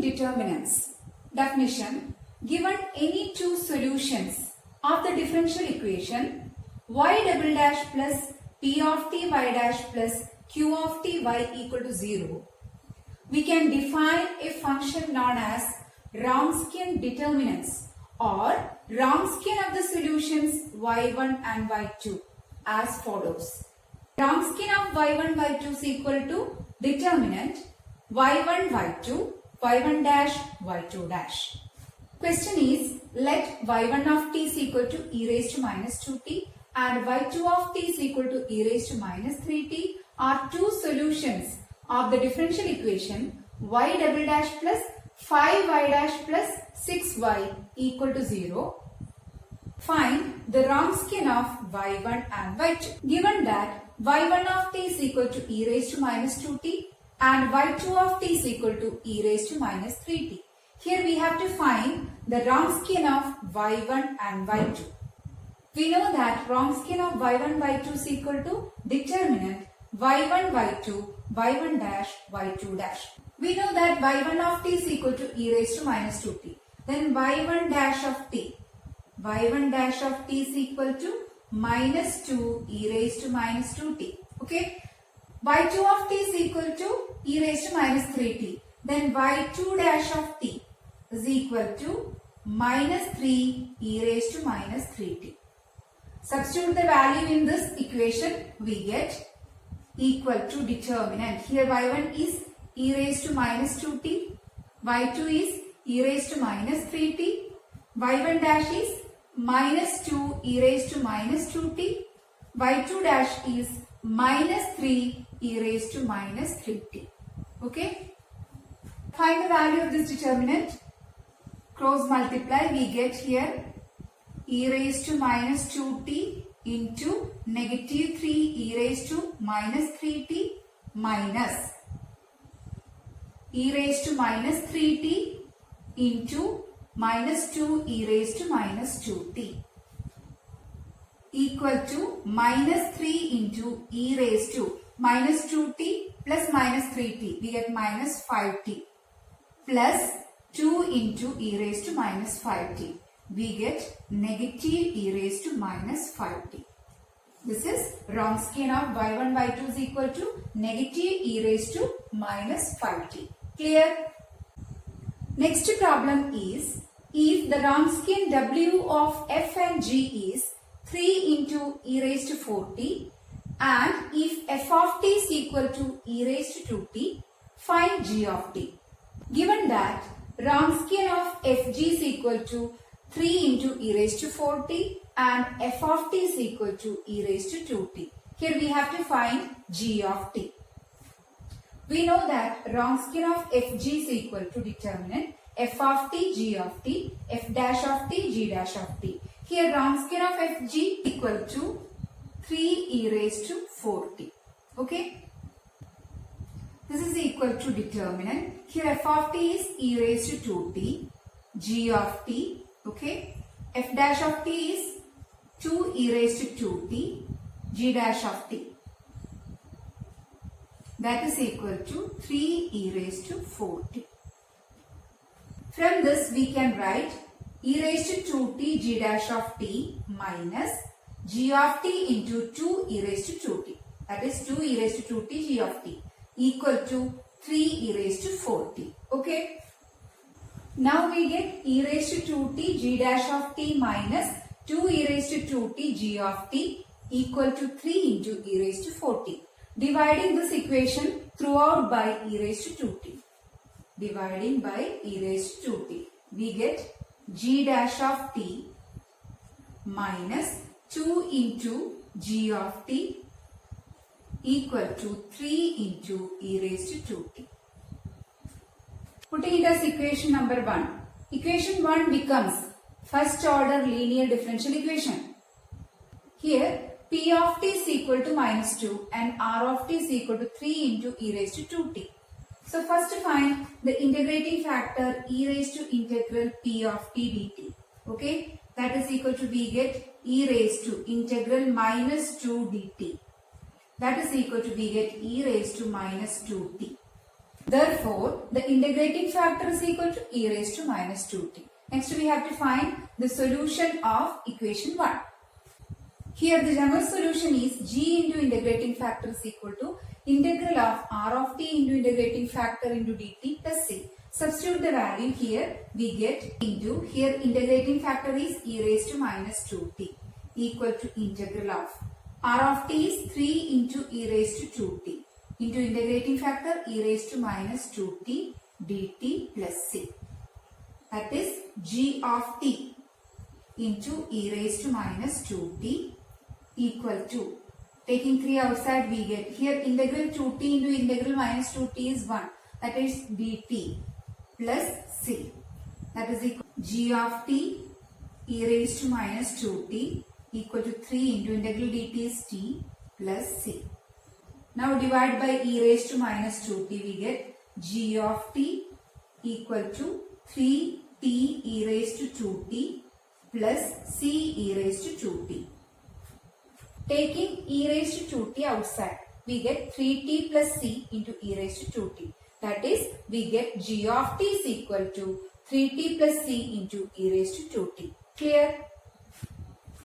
determinants. Definition: given any two solutions of the differential equation y double dash plus p of t y dash plus q of t y equal to 0, we can define a function known as Wronskian determinants or Wronskian of the solutions y1 and y2 as follows. Wronskian of y1 y2 is equal to determinant y1 y2 y1 dash y2 dash. Question is, let y1 of t is equal to e raised to minus 2t and y2 of t is equal to e raised to minus 3t are two solutions of the differential equation y double dash plus 5y dash plus 6y equal to 0. Find the Wronskian of y1 and y2. Given that y1 of t is equal to e raised to minus 2t and y2 of t is equal to e raised to minus 3t. Here we have to find the Wronskian of y1 and y2. We know that Wronskian of y1 y2 is equal to determinant y1 y2 y1 dash y2 dash. We know that y1 of t is equal to e raised to minus 2t. Then y1 dash of t is equal to minus 2 e raised to minus 2t. Okay. y2 of t is equal to e raised to minus 3t. Then y2 dash of t is equal to minus 3 e raised to minus 3t. Substitute the value in this equation, we get equal to determinant. Here y1 is e raised to minus 2t, y2 is e raised to minus 3t, y1 dash is minus 2 e raised to minus 2t, y2 dash is minus 3 e raised to minus 3t. Okay. Find the value of this determinant. Cross multiply, we get here e raised to minus 2t into negative 3 e raised to minus 3t minus e raised to minus 3t into minus 2 e raised to minus 2t equal to minus 3 into e raised to minus 2t plus minus 3t. We get minus 5t plus 2 into e raised to minus 5t. We get negative e raised to minus 5t. This is Wronskian of y1 y2 is equal to negative e raised to minus 5t. Clear? Next problem is, if the Wronskian w of f and g is 3 into e raised to 4t and if f of t is equal to e raised to 2t, find g of t. Given that Wronskian of fg is equal to 3 into e raised to 4t and f of t is equal to e raised to 2t. Here we have to find g of t. We know that Wronskian of fg is equal to determinant f of t, g of t, f dash of t, g dash of t. Here Wronskian of fg equal to 3 e raised to 4t. Okay. This is equal to determinant. Here f of t is e raised to 2t, g of t. Okay. F dash of t is 2 e raised to 2t, g dash of t. That is equal to 3 e raised to 4t. From this we can write e raised to 2t g dash of t minus g of t into 2 e raised to 2t. That is 2 e raised to 2t g of t equal to 3 e raised to 4t. Okay. Now we get e raised to 2t g dash of t minus 2 e raised to 2t g of t equal to 3 into e raised to 4t. Dividing this equation throughout by e raised to 2t. Dividing by e raised to 2t. We get g dash of t minus 2 into g of t equal to 3 into e raised to 2t. Putting it as equation number 1. Equation 1 becomes first order linear differential equation. Here p of t is equal to minus 2 and r of t is equal to 3 into e raised to 2t. So first find the integrating factor e raised to integral p of t dt. Okay, that is equal to, we get e raised to integral minus 2 dt. That is equal to, we get e raised to minus 2t. Therefore, the integrating factor is equal to e raised to minus 2t. Next, we have to find the solution of equation 1. Here, the general solution is g into integrating factor is equal to integral of r of t into integrating factor into dt plus c. Substitute the value here, we get into, here integrating factor is e raised to minus 2t equal to integral of r of t is 3 into e raised to 2t into integrating factor e raised to minus 2t dt plus c. That is g of t into e raised to minus 2t equal to, taking 3 outside we get, here integral 2t into integral minus 2t is 1, that is dt plus c, that is equal to g of t e raised to minus 2t equal to 3 into integral dt is t plus c. Now divide by e raised to minus 2t, we get g of t equal to 3t e raised to 2t plus c e raised to 2t. Taking e raised to 2t outside, we get 3t plus c into e raised to 2t. That is, we get g of t is equal to 3t plus c into e raised to 2t. Clear?